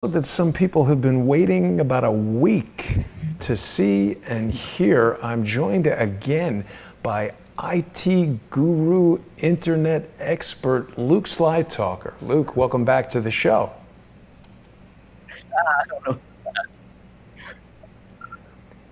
that some people have been waiting about a week to see and hear. I'm joined again by IT guru, internet expert, Luke Slytalker. Luke, welcome back to the show. I don't know.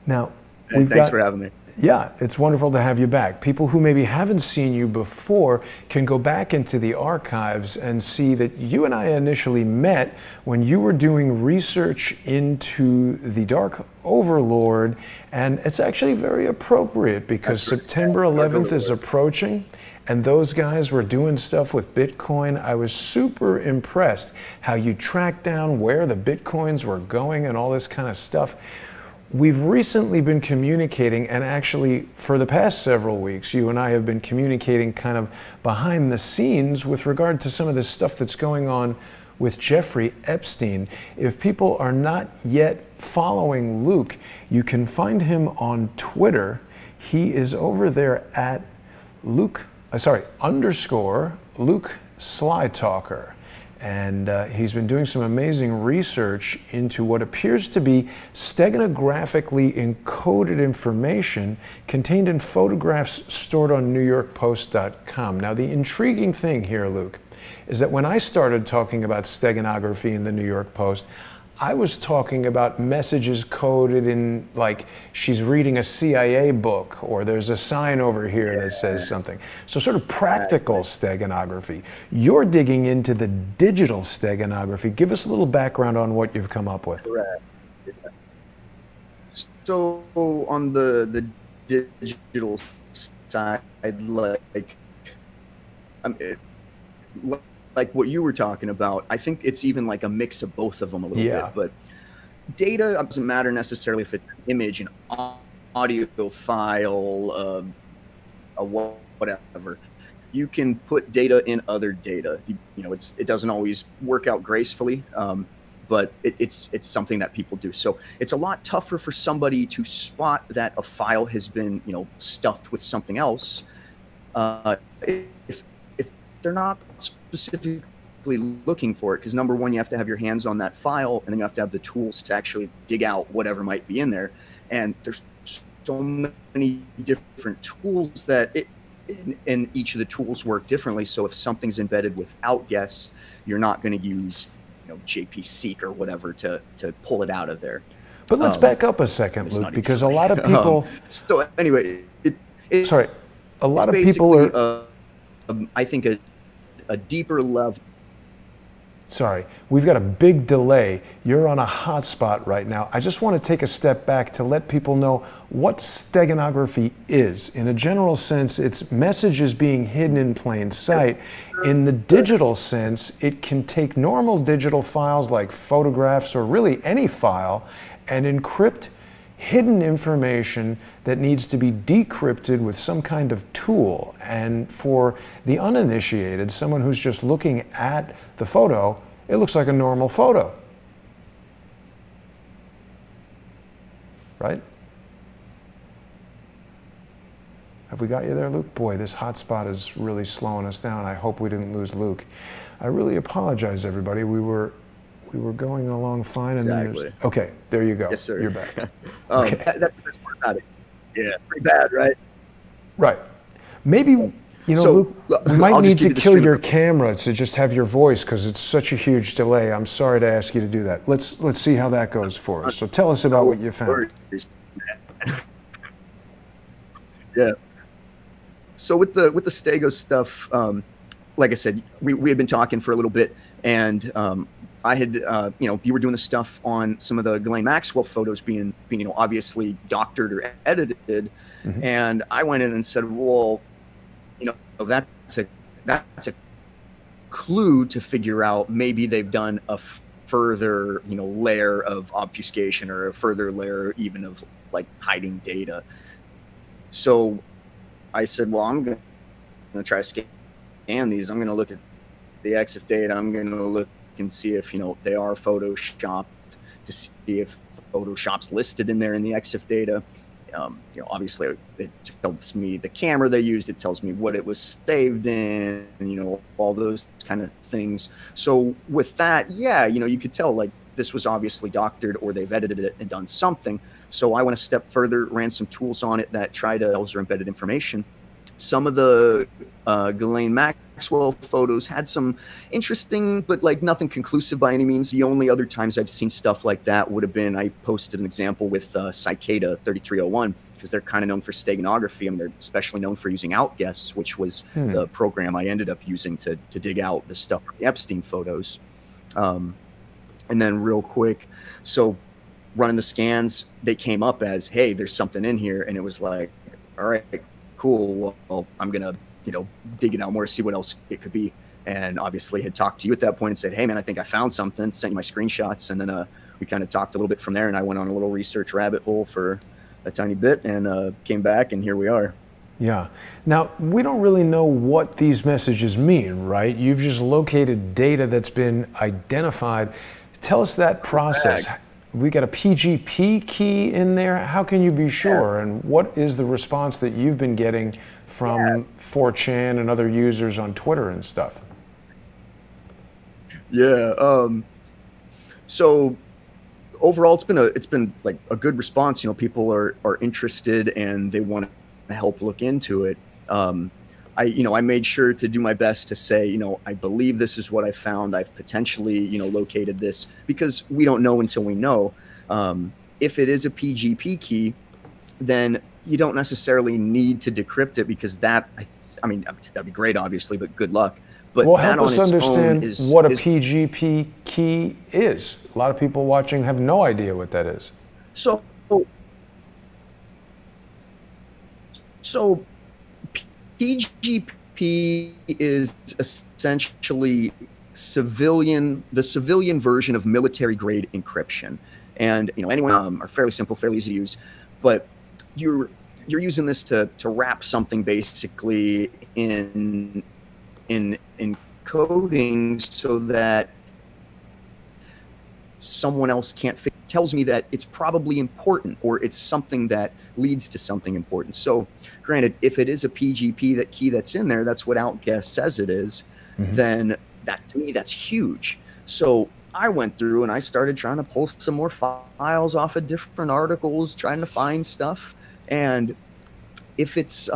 Now, Thanks for having me. Yeah, it's wonderful to have you back. People who maybe haven't seen you before can go back into the archives and see that you and I initially met when you were doing research into the Dark Overlord, and it's actually very appropriate because September 11th is approaching, and those guys were doing stuff with Bitcoin. I was super impressed how you tracked down where the Bitcoins were going and all this kind of stuff. We've recently been communicating, and actually for the past several weeks, you and I have been communicating kind of behind the scenes with regard to some of this stuff that's going on with Jeffrey Epstein. If people are not yet following Luke, you can find him on Twitter. He is over there at _Luke Slytalker. And he's been doing some amazing research into what appears to be steganographically encoded information contained in photographs stored on NewYorkPost.com. Now, the intriguing thing here, Luke, is that when I started talking about steganography in the New York Post, I was talking about messages coded in, like, she's reading a CIA book, or there's a sign over here that says something. So sort of practical steganography. You're digging into the digital steganography. Give us a little background on what you've come up with. Correct. So on the digital side, like what you were talking about, I think it's even like a mix of both of them a little bit. But data doesn't matter necessarily if it's an image, an audio file, whatever. You can put data in other data. You know, it doesn't always work out gracefully, but it's something that people do. So it's a lot tougher for somebody to spot that a file has been, stuffed with something else. If they're not specifically looking for it, because number one, you have to have your hands on that file, and then you have to have the tools to actually dig out whatever might be in there. And there's so many different tools that and each of the tools work differently. So if something's embedded without guess, you're not going to use JP-Seq or whatever to pull it out of there. But let's back up a second, Luke, because a lot of people. So anyway, a lot of people are. I think a deeper level. Sorry, we've got a big delay. You're on a hotspot right now. I just want to take a step back to let people know what steganography is. In a general sense, it's messages being hidden in plain sight. In the digital sense, it can take normal digital files like photographs or really any file and encrypt hidden information that needs to be decrypted with some kind of tool. And for the uninitiated, someone who's just looking at the photo, it looks like a normal photo. Right? Have we got you there, Luke? Boy, this hotspot is really slowing us down. I hope we didn't lose Luke. I really apologize, everybody. We were going along fine, and then okay, there you go. Yes, sir. You're back. Okay. That's the best part about it. Yeah, pretty bad, right? Right. Maybe, Luke, we might need to kill your camera to just have your voice because it's such a huge delay. I'm sorry to ask you to do that. Let's see how that goes for us. So tell us about what you found. Yeah. So with the Stego stuff, like I said, we had been talking for a little bit, and I had, you were doing the stuff on some of the Ghislaine Maxwell photos being obviously doctored or edited. Mm-hmm. And I went in and said, well, that's a clue to figure out maybe they've done a further, layer of obfuscation or a further layer even of like hiding data. So I said, well, I'm going to try to scan these. I'm going to look at the EXIF data. I'm going to look and see if they are photoshopped, to see if Photoshop's listed in there in the EXIF data. Obviously it tells me the camera they used, it tells me what it was saved in, all those kind of things. So with that, yeah, you could tell, like, this was obviously doctored, or they've edited it and done something. So I went a step further, ran some tools on it that try to alter embedded information. Some of the Ghislaine Maxwell photos had some interesting, but like nothing conclusive by any means. The only other times I've seen stuff like that would have been, I posted an example with Cicada 3301, because they're kind of known for steganography. I mean, they're especially known for using Outguess, which was the program I ended up using to dig out the stuff from the Epstein photos. And then real quick, so running the scans, they came up as, hey, there's something in here. And it was like, all right, cool. Well, I'm going to, dig it out more, see what else it could be. And obviously had talked to you at that point and said, hey man, I think I found something, sent you my screenshots. And then we kind of talked a little bit from there, and I went on a little research rabbit hole for a tiny bit, and came back, and here we are. Yeah. Now, we don't really know what these messages mean, right? You've just located data that's been identified. Tell us that process. We got a PGP key in there. How can you be sure? And what is the response that you've been getting from 4chan and other users on Twitter and stuff? Yeah. So overall, it's been like a good response. People are interested, and they want to help look into it. I made sure to do my best to say, I believe this is what I found. I've potentially, located this, because we don't know until we know. If it is a PGP key, then you don't necessarily need to decrypt it, because that'd be great, obviously, but good luck. But well, help us understand what a PGP key is. A lot of people watching have no idea what that is. So PGP is essentially the civilian version of military grade encryption. And anyone are fairly simple, fairly easy to use, but you're using this to wrap something basically in encoding, so that someone else can't figure. Tells me that it's probably important, or it's something that leads to something important. So granted, if it is a PGP key that's in there, that's what Outguess says it is, then that, to me, that's huge. So I went through and I started trying to pull some more files off of different articles, trying to find stuff. And if it's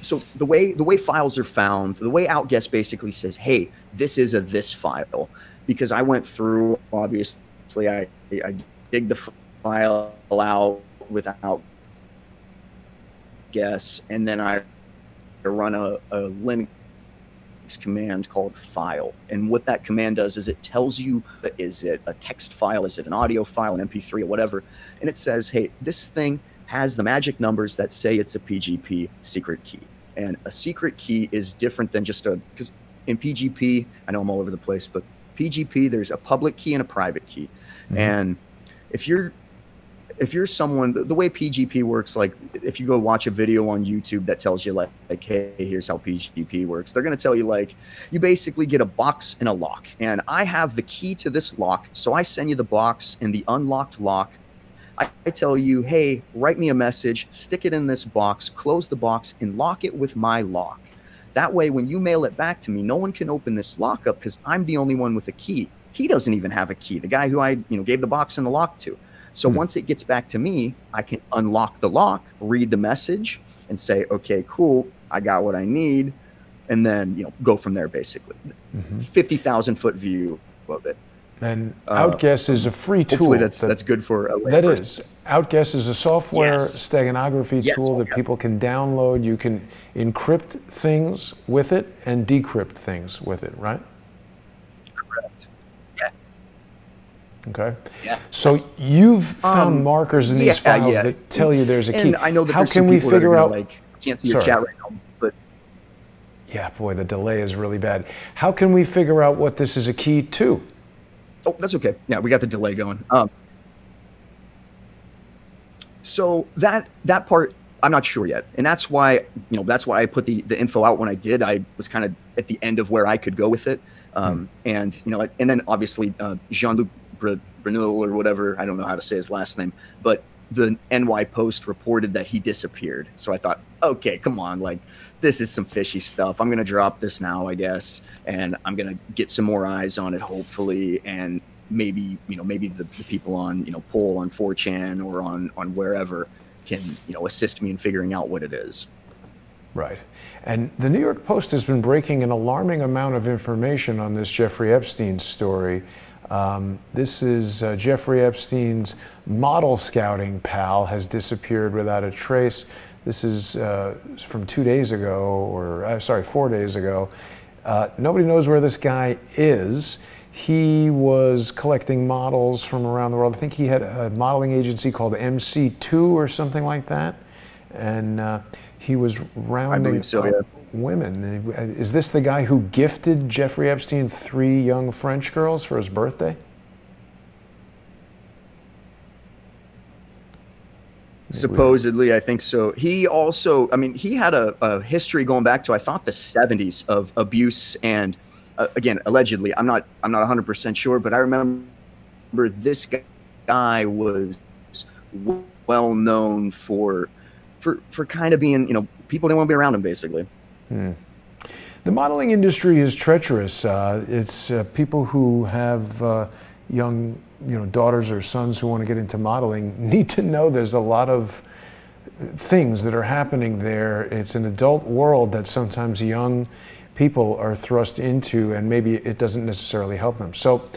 so the way files are found, the way Outguess basically says, hey, this is this file, because I went through, obviously, I dig the file out without guess, and then I run a Linux command called file. And what that command does is it tells you, is it a text file, is it an audio file, an MP3 or whatever, and it says, hey, this thing has the magic numbers that say it's a PGP secret key. And a secret key is different than just because in PGP, I know I'm all over the place, but PGP, there's a public key and a private key. And if you're someone, the way PGP works, like if you go watch a video on YouTube that tells you like hey, here's how PGP works, they're going to tell you like, you basically get a box and a lock, and I have the key to this lock, so I send you the box and the unlocked lock. I tell you, hey, write me a message, stick it in this box, close the box, and lock it with my lock. That way, when you mail it back to me, no one can open this lock up, because I'm the only one with a key. He doesn't even have a key, the guy who I gave the box and the lock to. So once it gets back to me, I can unlock the lock, read the message, and say, okay, cool, I got what I need, and then go from there, basically. 50,000 foot view of it. And Outguess is a free tool. Hopefully that's good for a that is. Outguess is a software steganography tool that people can download. You can encrypt things with it and decrypt things with it, right? Correct. Yeah. Okay. Yeah. So you've found markers in these files that tell you there's a key. And I know that how there's can some we people figure that are out? like, can't see your chat right now, but yeah, boy, the delay is really bad. How can we figure out what this is a key to? Oh, that's okay. Yeah, we got the delay going. So that part, I'm not sure yet, and that's why I put the info out when I did. I was kind of at the end of where I could go with it, and then obviously Jean-Luc Brunel or whatever, I don't know how to say his last name, but the NY Post reported that he disappeared. So I thought, okay, come on, like this is some fishy stuff. I'm gonna drop this now, I guess, and I'm gonna get some more eyes on it, hopefully, and maybe maybe the people on poll on 4chan or on wherever can assist me in figuring out what it is. Right. And the New York Post has been breaking an alarming amount of information on this Jeffrey Epstein story. This is Jeffrey Epstein's model scouting pal has disappeared without a trace. This is from 2 days ago, or sorry, 4 days ago. Nobody knows where this guy is. He was collecting models from around the world. I think he had a modeling agency called MC2 or something like that. And he was rounding up women. Is this the guy who gifted Jeffrey Epstein 3 young French girls for his birthday? Supposedly, I think so. He also, I mean, he had a history going back to, I thought, the 70s of abuse and, again, allegedly. I'm not 100% sure, but I remember this guy was well known for kind of being, people didn't want to be around him, basically. The modeling industry is treacherous. It's people who have young, daughters or sons who want to get into modeling need to know there's a lot of things that are happening there. It's an adult world that sometimes young people are thrust into, and maybe it doesn't necessarily help them. So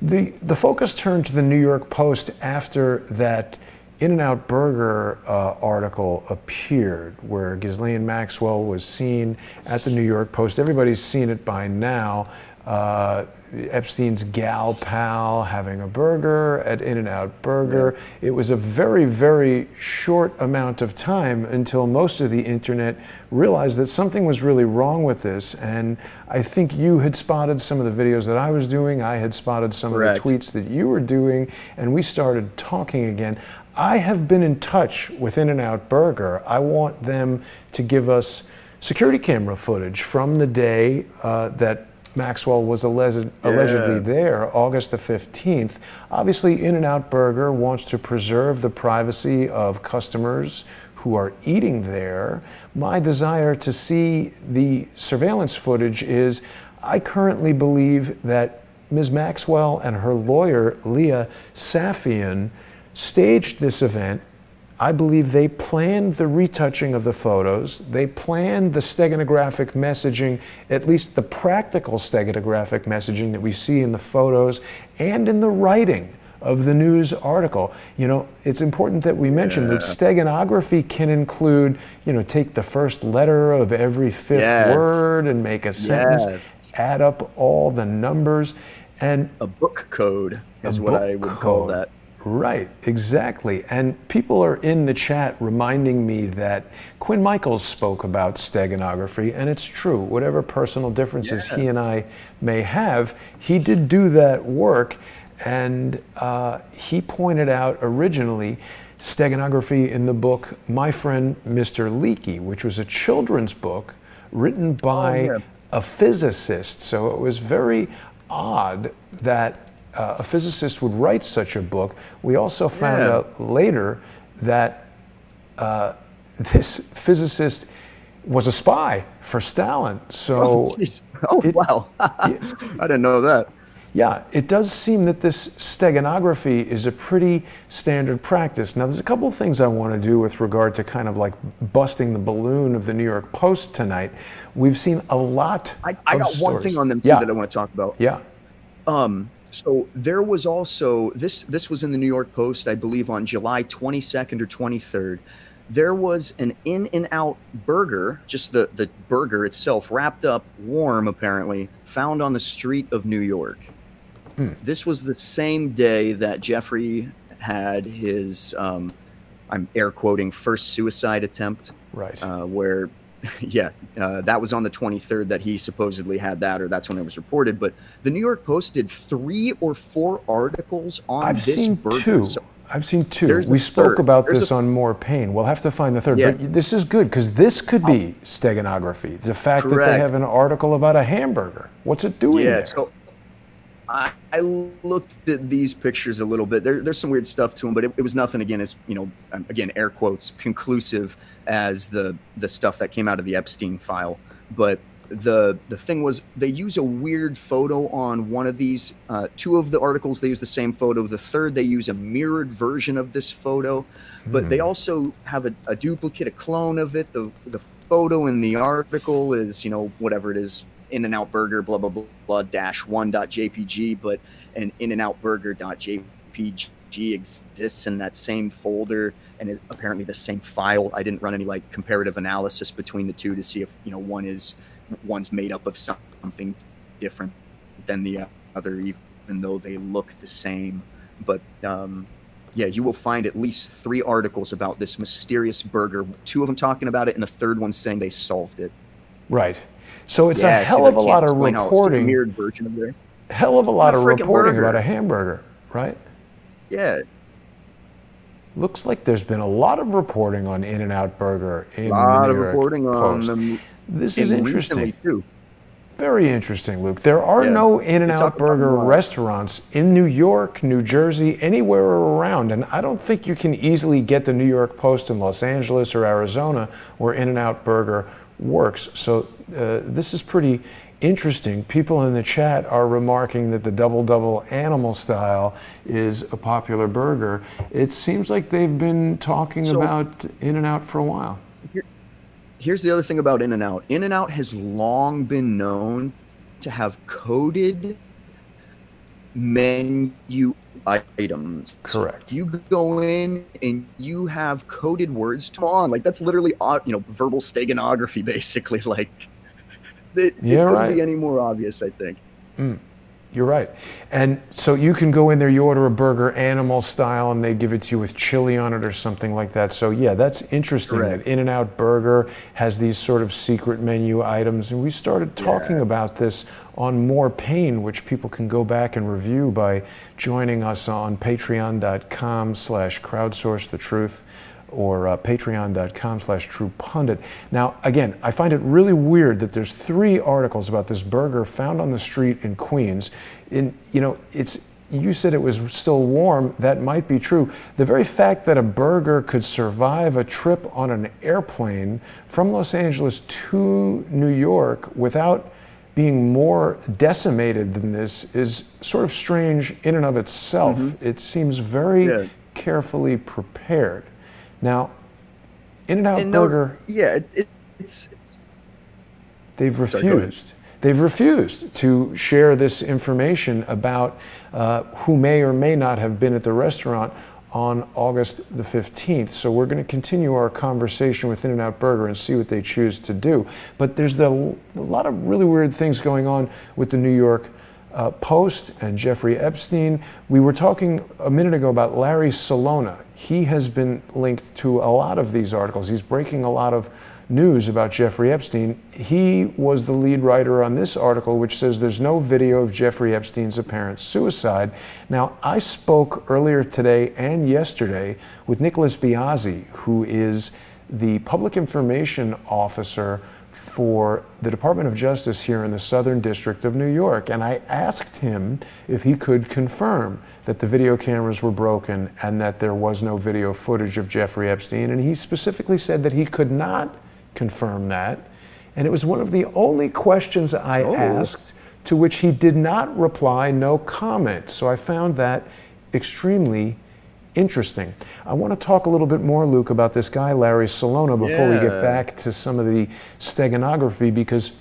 the focus turned to the New York Post after that In-N-Out Burger article appeared, where Ghislaine Maxwell was seen at the New York Post. Everybody's seen it by now. Epstein's gal pal having a burger at In-N-Out Burger. It was a very, very short amount of time until most of the internet realized that something was really wrong with this. And I think you had spotted some of the videos that I was doing. I had spotted some of the tweets that you were doing, and we started talking again. I have been in touch with In-N-Out Burger. I want them to give us security camera footage from the day that Maxwell was allegedly there, August the 15th. Obviously, In-N-Out Burger wants to preserve the privacy of customers who are eating there. My desire to see the surveillance footage is, I currently believe that Ms. Maxwell and her lawyer, Leah Safian, staged this event. I believe they planned the retouching of the photos. They planned the steganographic messaging, at least the practical steganographic messaging that we see in the photos and in the writing of the news article. It's important that we mention that steganography can include, take the first letter of every fifth word and make a sentence, add up all the numbers, and a book code is what I would call that. Right, exactly. And people are in the chat reminding me that Quinn Michaels spoke about steganography, and it's true. Whatever personal differences he and I may have, he did do that work, and he pointed out originally steganography in the book My Friend Mr. Leakey, which was a children's book written by a physicist. So it was very odd that a physicist would write such a book. We also found out later that this physicist was a spy for Stalin. So, wow, I didn't know that. Yeah, it does seem that this steganography is a pretty standard practice. Now, there's a couple of things I want to do with regard to kind of like busting the balloon of the New York Post tonight. We've seen a lot. I got stories. One thing on them too that I want to talk about. So there was also, this was in the New York Post, I believe on July 22nd or 23rd. There was an In-N-Out Burger, just the burger itself, wrapped up, warm apparently, found on the street of New York. This was the same day that Jeffrey had his, I'm air quoting, first suicide attempt. Right. Where... that was on the 23rd that he supposedly had that, or that's when it was reported. But the New York Post did 3 or 4 articles on this burger. I've seen 2. We spoke about this on More Pain. We'll have to find the third. But this is good, because this could be steganography. The fact that they have an article about a hamburger. What's it doing there? So I looked at these pictures a little bit. There's some weird stuff to them, but it was nothing, again, as, again, air quotes, conclusive as the stuff that came out of the Epstein file. But the thing was, they use a weird photo on one of these. Two of the articles, they use the same photo. The third, they use a mirrored version of this photo, but they also have a duplicate, a clone of it. The photo in the article is, you know, whatever it is, In-N-Out Burger blah blah blah, blah -1.jpg, but an In-N-Out Burger.jpg exists in that same folder, and it, apparently the same file. I didn't run any like comparative analysis between the two to see if, you know, one's made up of something different than the other, even though they look the same. But yeah, you will find at least 3 articles about this mysterious burger. 2 of them talking about it, and the third one saying they solved it. Right. So it's a hell of a lot of reporting. Mirrored version of there. Hell of a lot of reporting about a hamburger, right? Yeah. Looks like there's been a lot of reporting on In-N-Out Burger in the New York A lot of reporting on them. This is interesting. Too. Very interesting, Luke. There are no In-N-Out Burger restaurants in New York, New Jersey, anywhere around. And I don't think you can easily get the New York Post in Los Angeles or Arizona where In-N-Out Burger works. So this is pretty interesting. People in the chat are remarking that the double animal style is a popular burger. It seems like they've been talking about In-N-Out for a while. Here's the other thing about In-N-Out. In-N-Out has long been known to have coded menu items. Correct. You go in and you have coded words to on. Like, that's literally, you know, verbal steganography, basically. Like, it couldn't be any more obvious, I think. You're right. And so you can go in there, you order a burger animal style, and they give it to you with chili on it or something like that. So yeah, that's interesting. That In-N-Out Burger has these sort of secret menu items. And we started talking about this on More Pain, which people can go back and review by joining us on patreon.com/crowdsourcethetruth or patreon.com/truepundit. Now, again, I find it really weird that there's 3 articles about this burger found on the street in Queens. You know, you said it was still warm. That might be true. The very fact that a burger could survive a trip on an airplane from Los Angeles to New York without being more decimated than this is sort of strange in and of itself. It seems very carefully prepared. Now, In-N-Out Burger, it's they've refused. They've refused to share this information about who may or may not have been at the restaurant on August the 15th. So we're going to continue our conversation with In-N-Out Burger and see what they choose to do. But there's a lot of really weird things going on with the New York Post and Jeffrey Epstein. We were talking a minute ago about Larry Salona. He has been linked to a lot of these articles. He's breaking a lot of news about Jeffrey Epstein. He was the lead writer on this article, which says there's no video of Jeffrey Epstein's apparent suicide. Now, I spoke earlier today and yesterday with Nicholas Biazzi, who is the public information officer for the Department of Justice here in the Southern District of New York. And I asked him if he could confirm that the video cameras were broken and that there was no video footage of Jeffrey Epstein. And he specifically said that he could not confirm that. And it was one of the only questions I asked to which he did not reply, no comment. So I found that extremely interesting. I want to talk a little bit more, Luke, about this guy, Larry Salona, before we get back to some of the steganography, because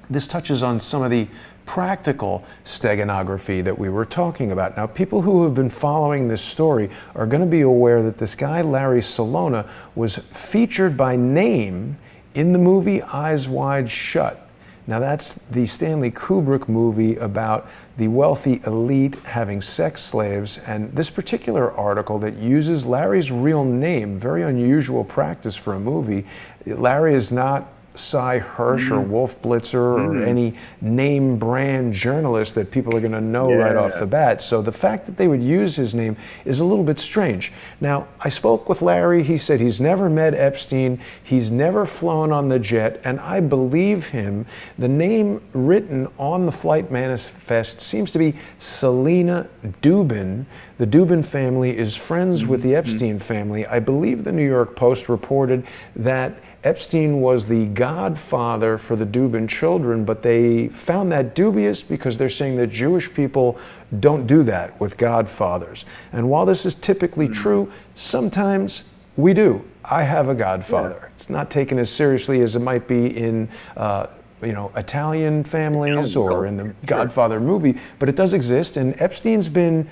this touches on some of the practical steganography that we were talking about. Now, people who have been following this story are going to be aware that this guy, Larry Salona, was featured by name in the movie Eyes Wide Shut. Now, that's the Stanley Kubrick movie about the wealthy elite having sex slaves. And this particular article that uses Larry's real name, very unusual practice for a movie. Larry is not Cy Hirsch or Wolf Blitzer or any name brand journalist that people are going to know right off the bat. So the fact that they would use his name is a little bit strange. Now, I spoke with Larry. He said he's never met Epstein. He's never flown on the jet, and I believe him. The name written on the flight manifest seems to be Selena Dubin. The Dubin family is friends with the Epstein family. I believe the New York Post reported that Epstein was the godfather for the Dubin children, but they found that dubious because they're saying that Jewish people don't do that with godfathers. And while this is typically true, sometimes we do. I have a godfather. Yeah. It's not taken as seriously as it might be in Italian families or in the Godfather movie, but it does exist, and Epstein's been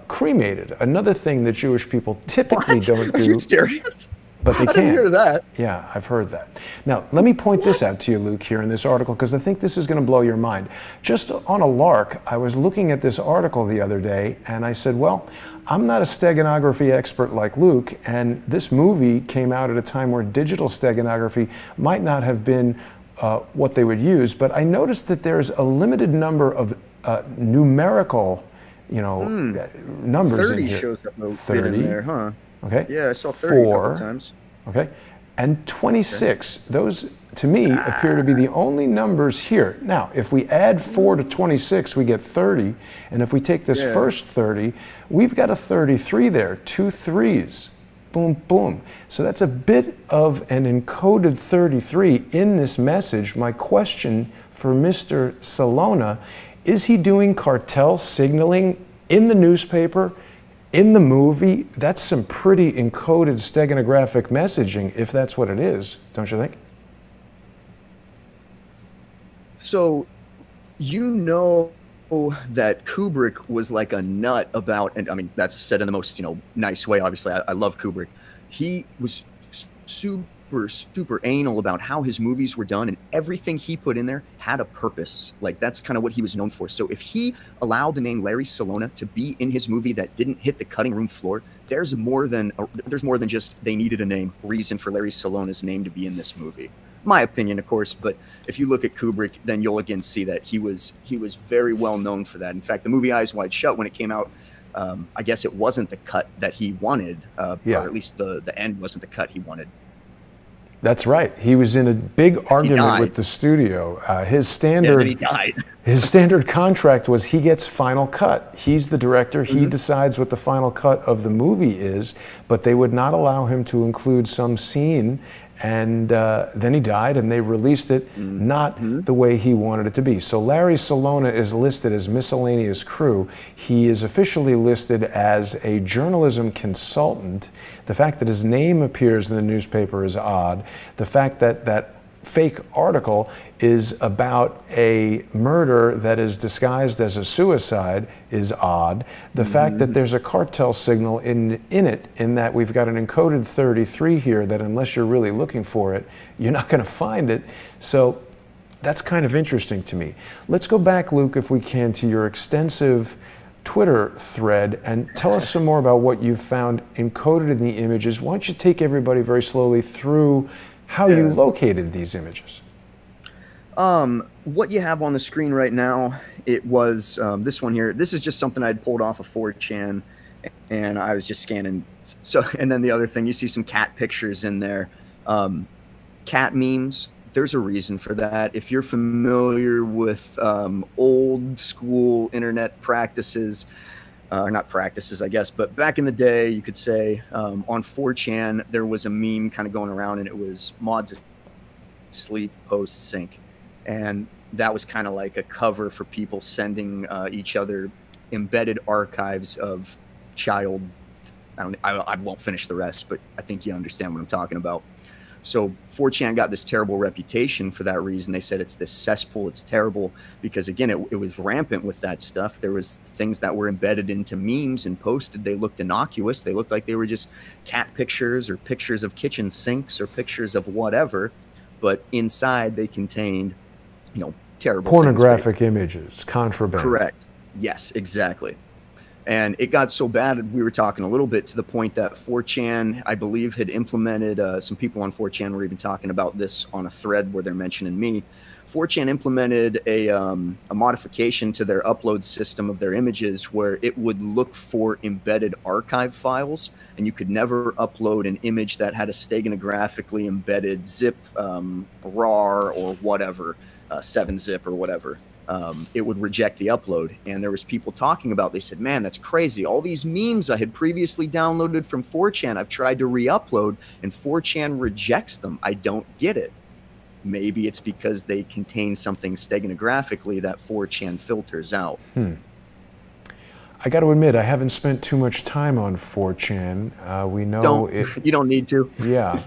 cremated. Another thing that Jewish people typically don't do. Are you serious? But they I didn't hear that. Yeah, I've heard that. Now, let me point this out to you, Luke, here in this article, because I think this is going to blow your mind. Just on a lark, I was looking at this article the other day, and I said, well, I'm not a steganography expert like Luke, and this movie came out at a time where digital steganography might not have been what they would use, but I noticed that there's a limited number of numerical, numbers 30 in here. Shows up a 30 bit in there, huh? Okay. Yeah, I saw 30 a couple times. Okay. And 26. Okay. Those, to me, appear to be the only numbers here. Now, if we add 4 to 26, we get 30. And if we take this first 30, we've got a 33 there, 2 3s. Boom, boom. So that's a bit of an encoded 33 in this message. My question for Mr. Salona, is he doing cartel signaling in the newspaper? In the movie? That's some pretty encoded steganographic messaging, if that's what it is, don't you think? So, that Kubrick was like a nut about, and I mean, that's said in the most, nice way, obviously. I love Kubrick. He was super anal about how his movies were done, and everything he put in there had a purpose. Like, that's kind of what he was known for. So if he allowed the name Larry Salona to be in his movie that didn't hit the cutting room floor, there's more than just they needed a reason for Larry Salona's name to be in this movie. My opinion, of course, but if you look at Kubrick, then you'll again see that he was very well known for that. In fact, the movie Eyes Wide Shut, when it came out, I guess it wasn't the cut that he wanted, or at least the end wasn't the cut he wanted. That's right. He was in a big argument with the studio. His standard contract was he gets final cut. He's the director. He decides what the final cut of the movie is, but they would not allow him to include some scene. And then he died, and they released it not the way he wanted it to be. So Larry Salona is listed as miscellaneous crew. He is officially listed as a journalism consultant. The fact that his name appears in the newspaper is odd. The fact that that fake article is about a murder that is disguised as a suicide is odd. The fact that there's a cartel signal in it, in that we've got an encoded 33 here that unless you're really looking for it, you're not going to find it. So that's kind of interesting to me. Let's go back, Luke, if we can, to your extensive Twitter thread and tell us some more about what you've found encoded in the images. Why don't you take everybody very slowly through how you located these images? What you have on the screen right now, it was this one here. This is just something I'd pulled off of 4chan, and I was just scanning. So, and then the other thing, you see some cat pictures in there. Cat memes, there's a reason for that. If you're familiar with old school internet practices, or not practices, I guess, but back in the day, you could say on 4chan, there was a meme kind of going around, and it was mods sleep post sync. And that was kind of like a cover for people sending each other embedded archives of child. I won't finish the rest, but I think you understand what I'm talking about. So 4chan got this terrible reputation for that reason. They said it's this cesspool. It's terrible because, again, it was rampant with that stuff. There was things that were embedded into memes and posted. They looked innocuous. They looked like they were just cat pictures or pictures of kitchen sinks or pictures of whatever. But inside they contained, terrible pornographic images, contraband. Correct. Yes, exactly. And it got so bad, we were talking a little bit to the point that 4chan, I believe, had implemented, some people on 4chan were even talking about this on a thread where they're mentioning me. 4chan implemented a modification to their upload system of their images where it would look for embedded archive files, and you could never upload an image that had a steganographically embedded zip, RAR, or whatever, 7-zip or whatever. it would reject the upload. And there was people talking about, they said, man, that's crazy. All these memes I had previously downloaded from 4chan, I've tried to re-upload and 4chan rejects them. I don't get it. Maybe it's because they contain something steganographically that 4chan filters out. I got to admit, I haven't spent too much time on 4chan. We know you don't need to. Yeah.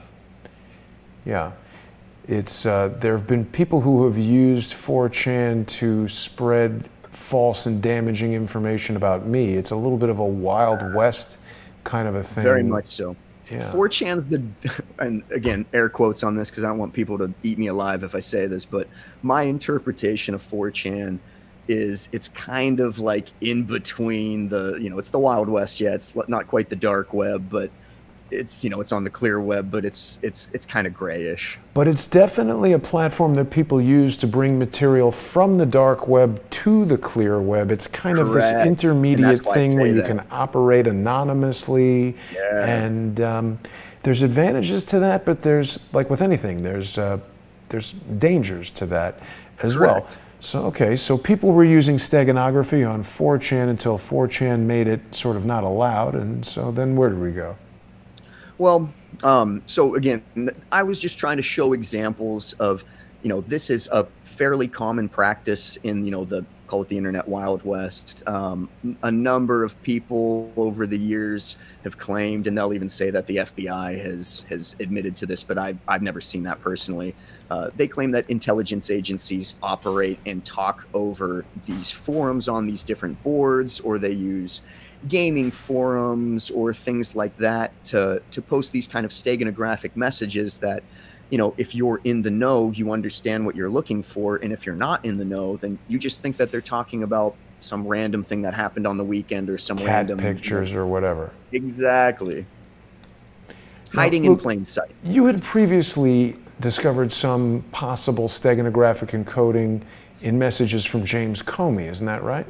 Yeah. It's there have been people who have used 4chan to spread false and damaging information about me. It's a little bit of a Wild West kind of a thing. Very much so. Yeah. 4chan's and again, air quotes on this because I don't want people to eat me alive if I say this, but my interpretation of 4chan is it's kind of like in between it's the Wild West. Yeah, it's not quite the dark web, but it's it's on the clear web, but it's kind of grayish. But it's definitely a platform that people use to bring material from the dark web to the clear web. It's kind of this intermediate thing where you can operate anonymously. Yeah. And there's advantages to that, but there's, like with anything, there's dangers to that as well. So, okay, so people were using steganography on 4chan until 4chan made it sort of not allowed, and so then where did we go? Well, so again, I was just trying to show examples of, this is a fairly common practice in, call it the internet Wild West. A number of people over the years have claimed, and they'll even say that the FBI has admitted to this, but I've never seen that personally. They claim that intelligence agencies operate and talk over these forums on these different boards, or they use gaming forums or things like that to post these kind of steganographic messages that, if you're in the know, you understand what you're looking for. And if you're not in the know, then you just think that they're talking about some random thing that happened on the weekend or some random pictures or whatever. Exactly. Hiding in plain sight. You had previously discovered some possible steganographic encoding in messages from James Comey, isn't that right?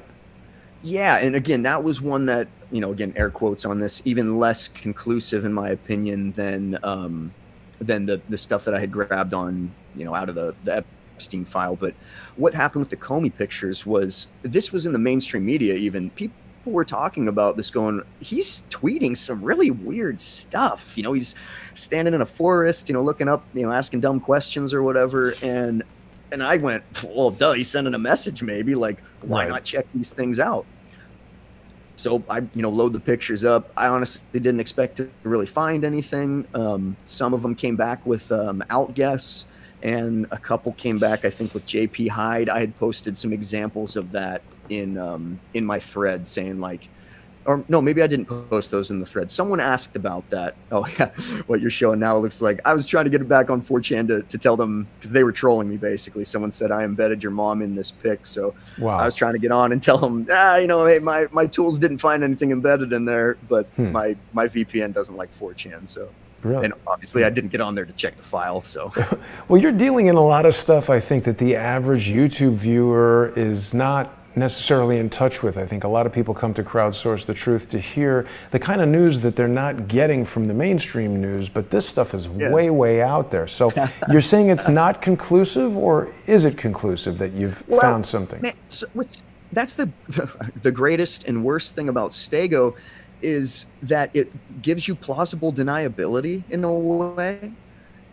Yeah, and again, that was one that, again, air quotes on this, even less conclusive in my opinion than the stuff that I had grabbed on, out of the Epstein file. But what happened with the Comey pictures was, this was in the mainstream media even. People were talking about this going, he's tweeting some really weird stuff. He's standing in a forest, looking up, asking dumb questions or whatever. And I went, well, duh, he's sending a message maybe, like, why not check these things out? So I, load the pictures up. I honestly didn't expect to really find anything. Some of them came back with outguess, and a couple came back, I think, with JP Hyde. I had posted some examples of that in my thread, saying like, or no, maybe I didn't post those in the thread. Someone asked about that. Oh yeah, what you're showing now looks like. I was trying to get it back on 4chan to tell them, because they were trolling me basically. Someone said I embedded your mom in this pic, so I was trying to get on and tell them, hey, my tools didn't find anything embedded in there, but my VPN doesn't like 4chan, so. Really? And obviously I didn't get on there to check the file, so. Well, you're dealing in a lot of stuff, I think, that the average YouTube viewer is not necessarily in touch with. I think a lot of people come to Crowdsource the Truth to hear the kind of news that they're not getting from the mainstream news, but this stuff is way out there. So you're saying it's not conclusive, or is it conclusive that you've found something? Man, so that's the greatest and worst thing about Stego, is that it gives you plausible deniability in a way.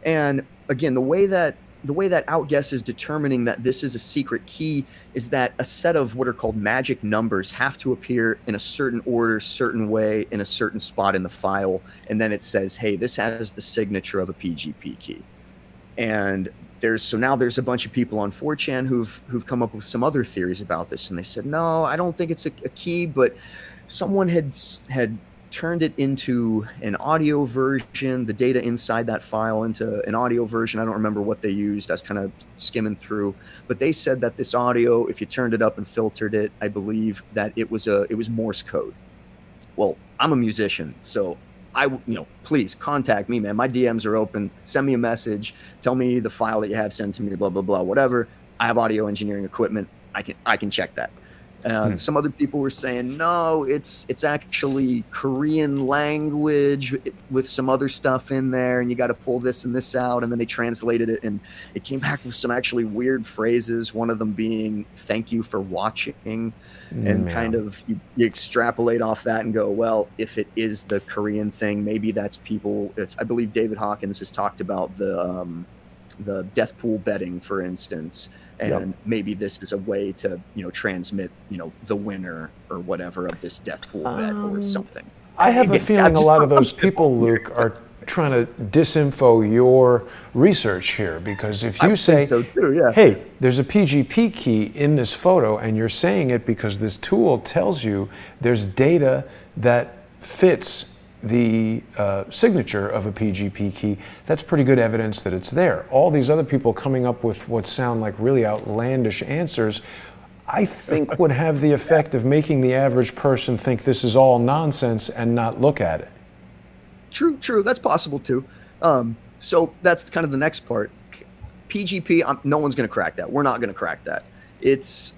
And again, the way that outguess is determining that this is a secret key is that a set of what are called magic numbers have to appear in a certain order, certain way, in a certain spot in the file. And then it says, hey, this has the signature of a PGP key. And now there's a bunch of people on 4chan who've come up with some other theories about this. And they said, no, I don't think it's a key, but someone had turned it into an audio version, the data inside that file into an audio version. I don't remember what they used. I was kind of skimming through, but they said that this audio, if you turned it up and filtered it, I believe that it was Morse code. Well, I'm a musician, so please contact me, man. My DMs are open. Send me a message. Tell me the file that you have, send to me, blah, blah, blah, whatever. I have audio engineering equipment. I can check that. Some other people were saying, no, it's actually Korean language with some other stuff in there, and you got to pull this and this out. And then they translated it, and it came back with some actually weird phrases, one of them being, thank you for watching. And kind of you extrapolate off that and go, well, if it is the Korean thing, maybe that's people. I believe David Hawkins has talked about the death pool betting, for instance, and maybe this is a way to transmit the winner or whatever of this death pool bet or something. I have a feeling a lot of those people, Luke, are trying to disinfo your research here, because if you say, so too, yeah. hey, there's a PGP key in this photo, and you're saying it because this tool tells you there's data that fits the signature of a PGP key, that's pretty good evidence that it's there. All these other people coming up with what sound like really outlandish answers, I think would have the effect of making the average person think this is all nonsense and not look at it. True. That's possible too. So that's kind of the next part. PGP, no one's going to crack that. We're not going to crack that. It's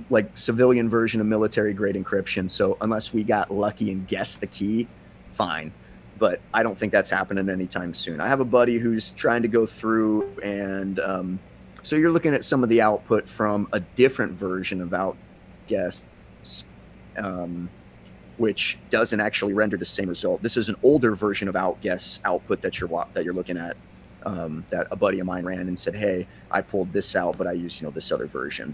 like civilian version of military grade encryption. So unless we got lucky and guessed the key, fine. But I don't think that's happening anytime soon. I have a buddy who's trying to go through, and so you're looking at some of the output from a different version of outguess, which doesn't actually render the same result. This is an older version of outguess output that you're looking at, that a buddy of mine ran and said, hey, I pulled this out, but I used this other version.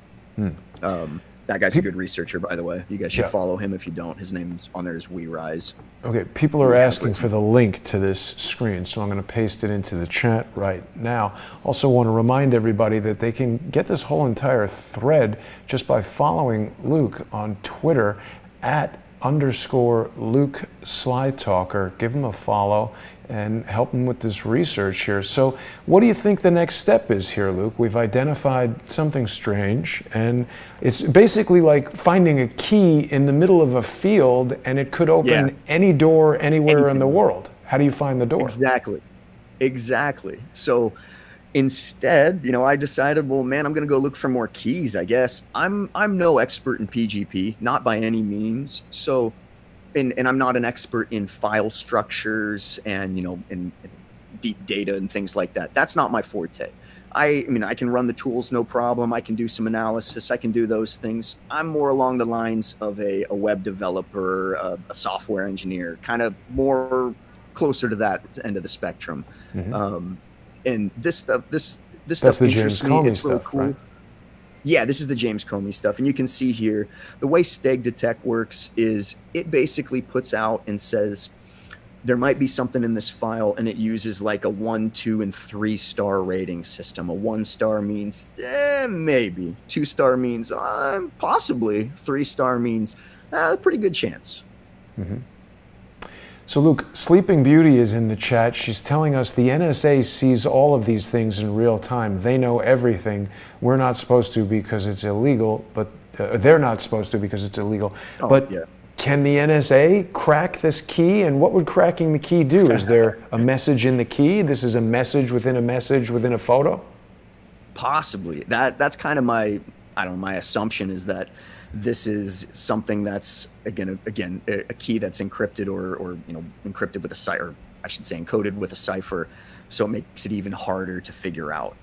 That guy's a good researcher, by the way. You guys should follow him if you don't. His name's on there is WeRise. Okay, people are asking for the link to this screen, so I'm going to paste it into the chat right now. Also want to remind everybody that they can get this whole entire thread just by following Luke on Twitter @_Luke Slytalker. Give him a follow and help him with this research here. So what do you think the next step is here, Luke? We've identified something strange, and it's basically like finding a key in the middle of a field, and it could open any door anywhere in the world. How do you find the door? Exactly. So instead, I decided, well, man, I'm going to go look for more keys, I guess. I'm no expert in PGP, not by any means. So and I'm not an expert in file structures and in deep data and things like that. That's not my forte. I mean, I can run the tools, no problem. I can do some analysis. I can do those things. I'm more along the lines of a web developer, a software engineer, kind of more closer to that end of the spectrum. And this stuff interests me. It's really cool. Right? Yeah, this is the James Comey stuff. And you can see here, the way StegDetect works is it basically puts out and says, there might be something in this file, and it uses like a 1, 2, and 3 star rating system. A 1 star means maybe. 2 star means possibly. 3 star means pretty good chance. So Luke, Sleeping Beauty is in the chat. She's telling us the NSA sees all of these things in real time. They know everything. We're not supposed to because it's illegal, but they're not supposed to because it's illegal. Can the NSA crack this key? And what would cracking the key do? Is there a message in the key? This is a message within a photo? Possibly. That's kind of my assumption is that this is something that's again a key that's encrypted or encrypted with a cipher, or I should say encoded with a cipher, so it makes it even harder to figure out.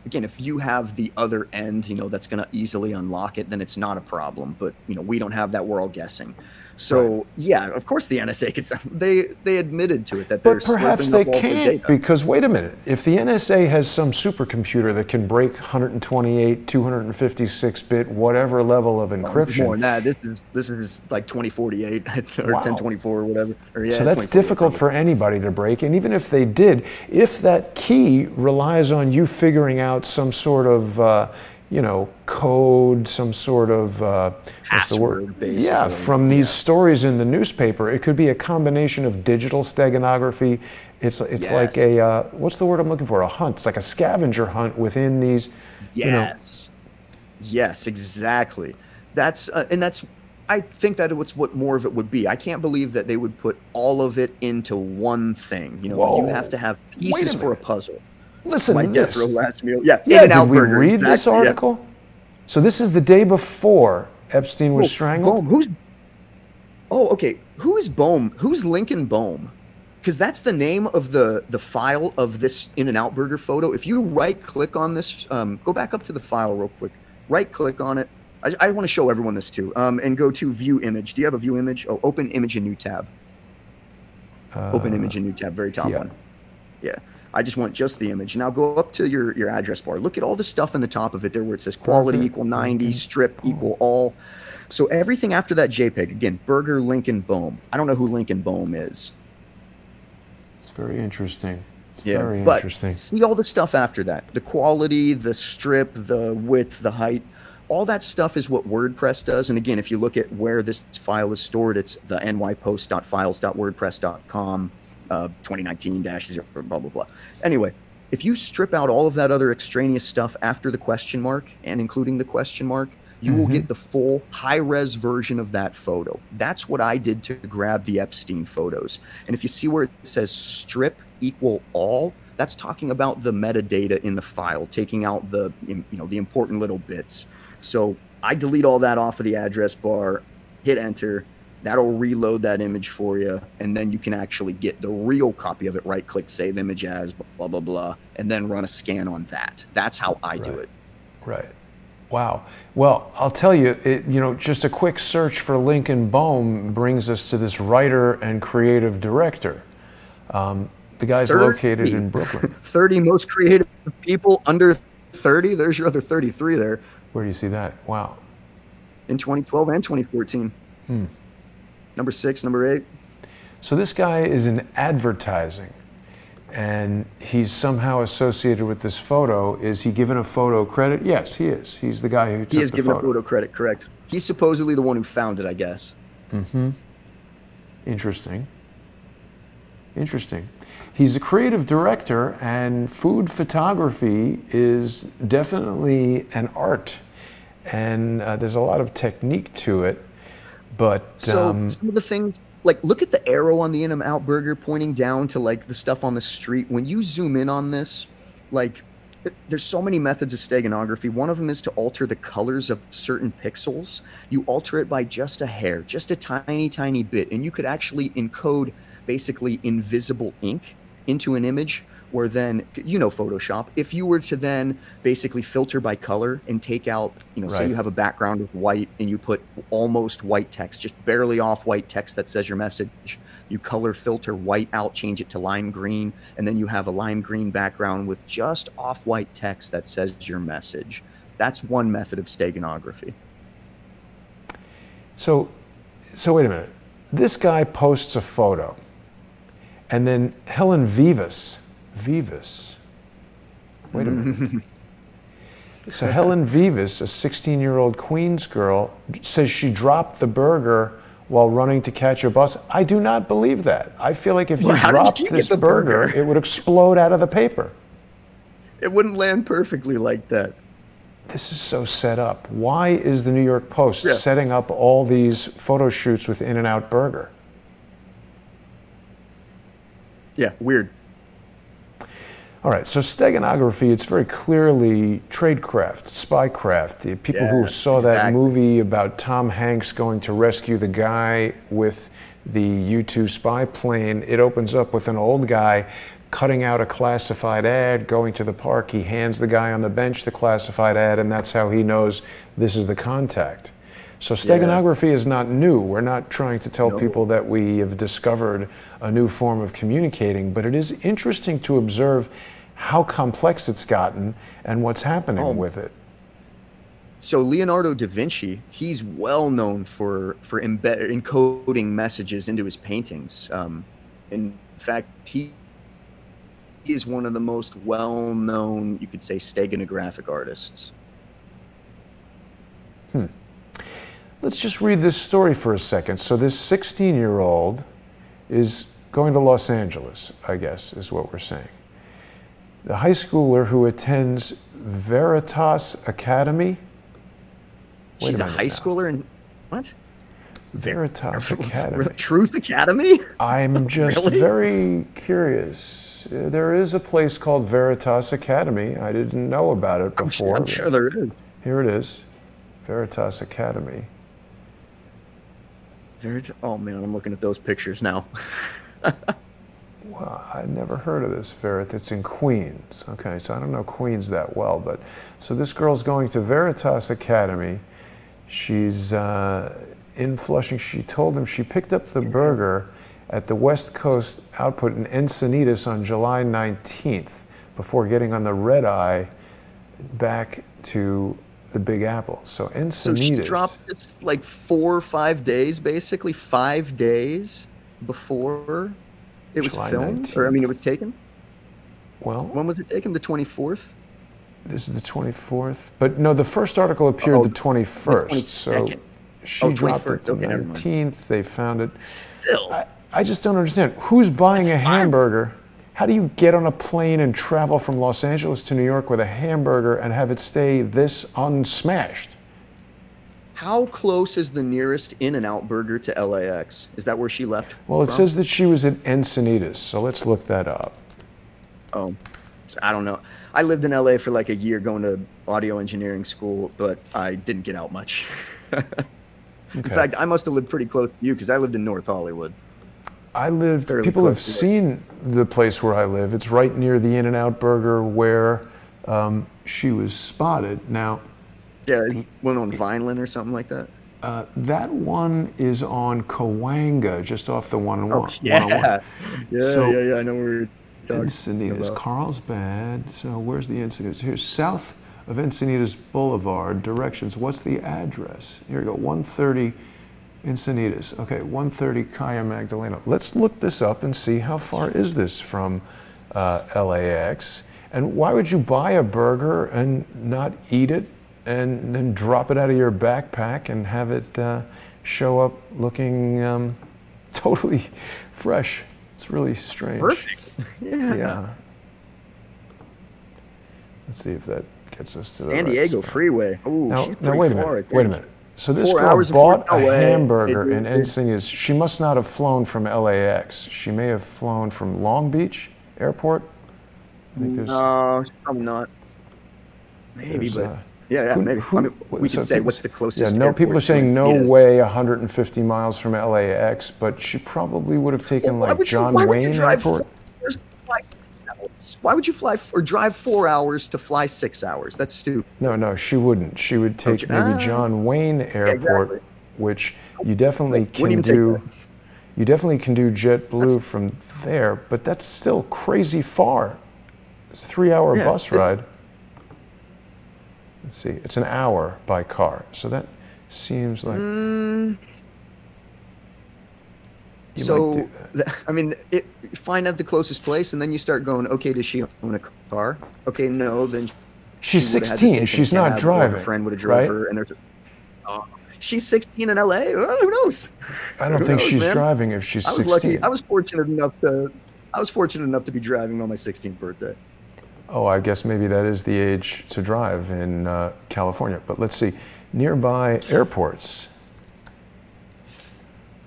Again, if you have the other end, that's going to easily unlock it, then it's not a problem. But we don't have that. We're all guessing. So yeah, of course the NSA could. They admitted to it that they're perhaps they can't, because wait a minute, if the NSA has some supercomputer that can break 128, 256-bit, whatever level of encryption. More than that. This is like 2048 or 1024 or whatever. So that's difficult for anybody to break. And even if they did, if that key relies on you figuring out some sort of code, some sort of what's the word? Basically. From these stories in the newspaper, it could be a combination of digital steganography. It's like a what's the word I'm looking for? A hunt. It's like a scavenger hunt within these. Yes, exactly. That's I think that it's what more of it would be. I can't believe that they would put all of it into one thing. You have to have pieces for a puzzle. Listen my to death this. row last meal. Did we read this article? So this is the day before, Epstein was strangled? Bohm. Who's? Oh, okay. Who is Bohm? Who's Lincoln Bohm? Because that's the name of the file of this In-N-Out Burger photo. If you right-click on this, go back up to the file real quick. Right-click on it. I want to show everyone this too. And go to View Image. Do you have a View Image? Oh, Open Image in New Tab. Open Image in New Tab, very top one. Yeah. I just want just the image. Now go up to your address bar. Look at all the stuff in the top of it there where it says quality equal 90, strip equal all. So everything after that JPEG, again, Burger Lincoln Bohm. I don't know who Lincoln Bohm is. It's very interesting. It's yeah, very but interesting. See all the stuff after that. The quality, the strip, the width, the height. All that stuff is what WordPress does. And again, if you look at where this file is stored, it's the nypost.files.wordpress.com. 2019-0 blah blah blah. Anyway, if you strip out all of that other extraneous stuff after the question mark and including the question mark, you will get the full high-res version of that photo. That's what I did to grab the Epstein photos. And if you see where it says strip equal all, that's talking about the metadata in the file, taking out the the important little bits. So I delete all that off of the address bar, hit enter. That'll reload that image for you, and then you can actually get the real copy of it. Right-click, save image as, blah, blah, blah, and then run a scan on that. That's how I do it. Right. Wow. Well, I'll tell you, just a quick search for Lincoln Bohm brings us to this writer and creative director. The guy's located in Brooklyn. 30 most creative people under 30. There's your other 33 there. Where do you see that? Wow. In 2012 and 2014. Number 6, number 8. So this guy is in advertising, and he's somehow associated with this photo. Is he given a photo credit? Yes, he is. He's the guy who took the photo. He is given a photo credit, correct. He's supposedly the one who found it, I guess. Interesting. Interesting. He's a creative director, and food photography is definitely an art, and there's a lot of technique to it. But some of the things, like look at the arrow on the In-N-Out Burger pointing down to like the stuff on the street. When you zoom in on this, like there's so many methods of steganography. One of them is to alter the colors of certain pixels. You alter it by just a hair, just a tiny, tiny bit. And you could actually encode basically invisible ink into an image, where then, Photoshop, if you were to then basically filter by color and take out, say you have a background of white and you put almost white text, just barely off white text that says your message, you color filter white out, change it to lime green, and then you have a lime green background with just off white text that says your message. That's one method of steganography. So wait a minute. This guy posts a photo, and then Helen Vivas, wait a minute. So Helen Vivas, a 16-year-old Queens girl, says she dropped the burger while running to catch a bus. I do not believe that. I feel like if you dropped this burger, it would explode out of the paper. It wouldn't land perfectly like that. This is so set up. Why is the New York Post setting up all these photo shoots with In-N-Out Burger? Yeah, weird. All right, so steganography, it's very clearly tradecraft, spycraft. The people who saw that movie about Tom Hanks going to rescue the guy with the U-2 spy plane, it opens up with an old guy cutting out a classified ad, going to the park. He hands the guy on the bench the classified ad, and that's how he knows this is the contact. So steganography is not new. We're not trying to tell people that we have discovered a new form of communicating, but it is interesting to observe how complex it's gotten and what's happening with it. So Leonardo Da Vinci, he's well known for encoding messages into his paintings. In fact, he is one of the most well-known, you could say, steganographic artists. Let's just read this story for a second. So this 16-year-old is going to Los Angeles, I guess, is what we're saying. The high schooler who attends Veritas Academy. She's a high schooler in what? Veritas Academy. Truth Academy? I'm just very curious. There is a place called Veritas Academy. I didn't know about it before. I'm sure there is. Here it is, Veritas Academy. Oh man, I'm looking at those pictures now. Well, I never heard of this It's in Queens. Okay, so I don't know Queens that well, but so this girl's going to Veritas Academy. She's in Flushing. She told him she picked up the burger at the West Coast Output in Encinitas on July 19th before getting on the red eye back to the Big Apple. So Encinitas. So she dropped this like 4 or 5 days, basically 5 days before it was July filmed, 19th. or I mean, it was taken. Well, when was it taken? The 24th. This is the 24th, but no, the first article appeared the 21st. The 22nd. So she dropped it the 19th. They found it. Still, I just don't understand. Who's buying a hamburger? How do you get on a plane and travel from Los Angeles to New York with a hamburger and have it stay this unsmashed? how close is the nearest In-N-Out burger to LAX? Is that where she left? Well, it says that she was at Encinitas, so let's look that up. Oh, I don't know. I lived in LA for like a year going to audio engineering school, but I didn't get out much. In fact, I must have lived pretty close to you because I lived in North Hollywood. People have seen the place where I live. It's right near the In-N-Out burger where she was spotted. Now, yeah, one on Vineland or something like that. That one is on Cahuenga, just off the 101. Oh, yeah. Yeah, I know where you're talking Encinitas, about. Carlsbad. So where's the Encinitas? Here's south of Encinitas Boulevard, directions. What's the address? Here we go, 130 Encinitas. Okay, 130 Calle Magdalena. Let's look this up and see how far is this from LAX. And why would you buy a burger and not eat it and then drop it out of your backpack and have it show up looking totally fresh? It's really strange. Perfect. Yeah. Let's see if that gets us to San Diego Freeway. Ooh, now, she's now pretty wait a far, minute. Wait a minute. So this 4 girl hours bought before- a no way. hamburger in Encinitas. She must not have flown from LAX. She may have flown from Long Beach Airport. I think there's. No, probably not. Maybe, but yeah, maybe. I mean, we can say what's the closest. Yeah, no. People are airport to saying no Encinitas. way 150 miles from LAX, but she probably would have taken like John Wayne Airport. Why would you fly or drive 4 hours to fly 6 hours? That's stupid. No, she wouldn't. She would take maybe John Wayne Airport, exactly. which you definitely Wouldn't can even take do. that. You definitely can do JetBlue from there, but that's still crazy far. It's a 3-hour bus ride. Let's see, it's an hour by car, so that seems like. So, I mean, find out the closest place, and then you start going, okay, does she own a car? Okay, no, then She's she would've had to 16. take a She's cab, not or driving. Her friend would have drove right? her, and she's 16 in LA. Oh, who knows? I don't think she's driving if she's 16. I was lucky. I was fortunate enough to be driving on my 16th birthday. Oh, I guess maybe that is the age to drive in California. But let's see, nearby airports.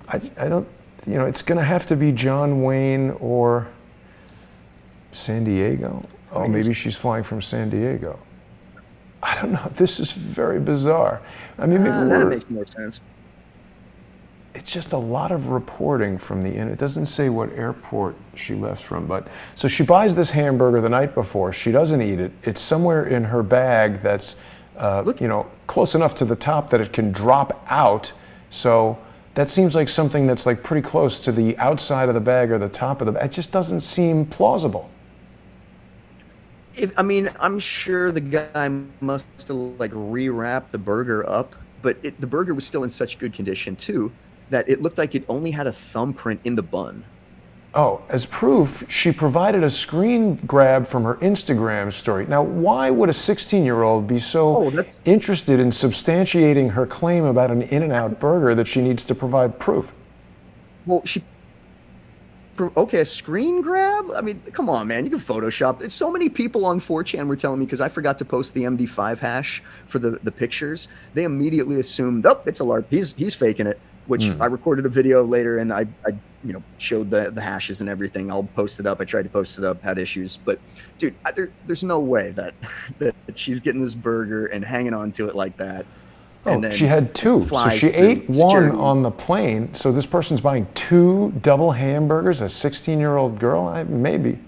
I don't. It's going to have to be John Wayne or San Diego. Oh, maybe she's flying from San Diego. I don't know. This is very bizarre. I mean, maybe that makes more sense. It's just a lot of reporting from the end. It doesn't say what airport she left from, but so she buys this hamburger the night before. She doesn't eat it. It's somewhere in her bag that's, close enough to the top that it can drop out. So that seems like something that's like pretty close to the outside of the bag or the top of the bag. It just doesn't seem plausible. I'm sure the guy must have like rewrapped the burger up, but the burger was still in such good condition too that it looked like it only had a thumbprint in the bun. Oh, as proof, she provided a screen grab from her Instagram story. Now, why would a 16-year-old be so interested in substantiating her claim about an In-N-Out burger that she needs to provide proof? Well, a screen grab? I mean, come on, man. You can Photoshop. So many people on 4chan were telling me, because I forgot to post the MD5 hash for the pictures, they immediately assumed, it's a LARP. He's faking it, which I recorded a video later and I showed the hashes and everything. I'll post it up. I tried to post it up, had issues. But, dude, there's no way that she's getting this burger and hanging on to it like that. and Oh, then she had two. So flies she through ate one security. on the plane. So this person's buying 2 double hamburgers, a 16-year-old girl? Maybe.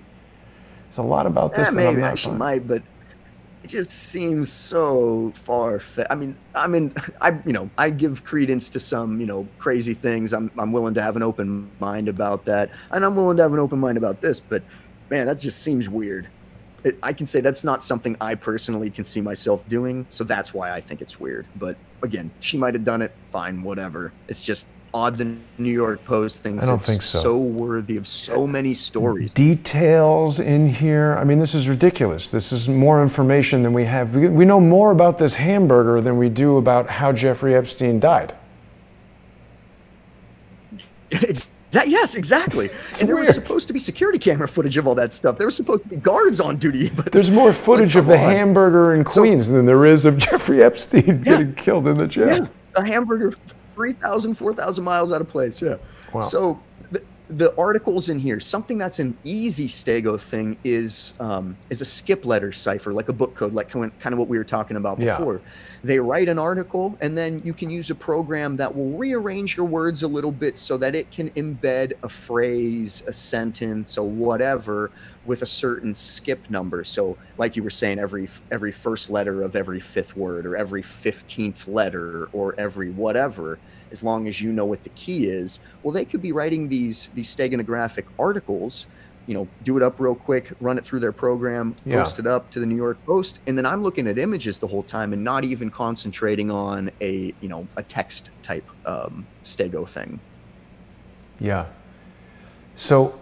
There's a lot about this that I'm Maybe not she buying. might, but it just seems so far-fetched. I give credence to some, crazy things. I'm willing to have an open mind about that, and I'm willing to have an open mind about this. But man, that just seems weird. I can say that's not something I personally can see myself doing, so that's why I think it's weird. But again, she might have done it. Fine, whatever. It's just odd the New York Post thinks I don't it's think so. so worthy of so many stories. Details in here. I mean, this is ridiculous. This is more information than we have. We know more about this hamburger than we do about how Jeffrey Epstein died. Yes, exactly. And there was supposed to be security camera footage of all that stuff. There was supposed to be guards on duty. But there's more footage of the hamburger in Queens than there is of Jeffrey Epstein getting killed in the jail. Yeah, a hamburger 3,000, 4,000 miles out of place. Yeah. Wow. So the articles in here, something that's an easy Stego thing is a skip letter cipher, like a book code, like kind of what we were talking about before. Yeah. They write an article, and then you can use a program that will rearrange your words a little bit so that it can embed a phrase, a sentence, or whatever with a certain skip number. So like you were saying, every first letter of every 5th word, or every 15th letter, or every whatever, as long as you know what the key is. Well, they could be writing these steganographic articles, do it up real quick, run it through their program, post it up to the New York Post, and then I'm looking at images the whole time and not even concentrating on a text type Stego thing. Yeah. So,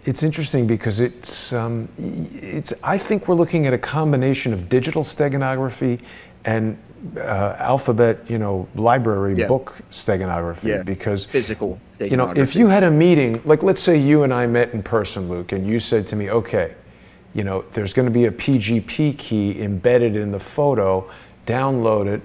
it's interesting because it's I think we're looking at a combination of digital steganography and alphabet, library book steganography, because physical steganography. If you had a meeting, like let's say you and I met in person, Luke, and you said to me, okay, there's going to be a PGP key embedded in the photo, download it.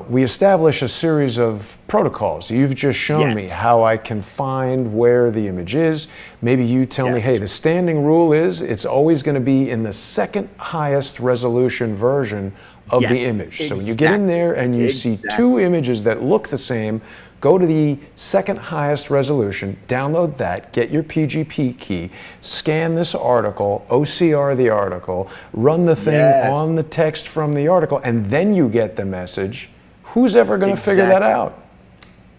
We establish a series of protocols. You've just shown me how I can find where the image is. Maybe you tell me, hey, the standing rule is it's always going to be in the second highest resolution version of the image. So when you get in there and you see 2 images that look the same, go to the second highest resolution, download that, get your PGP key, scan this article, OCR the article, run the thing on the text from the article, and then you get the message. Who's ever going to figure that out?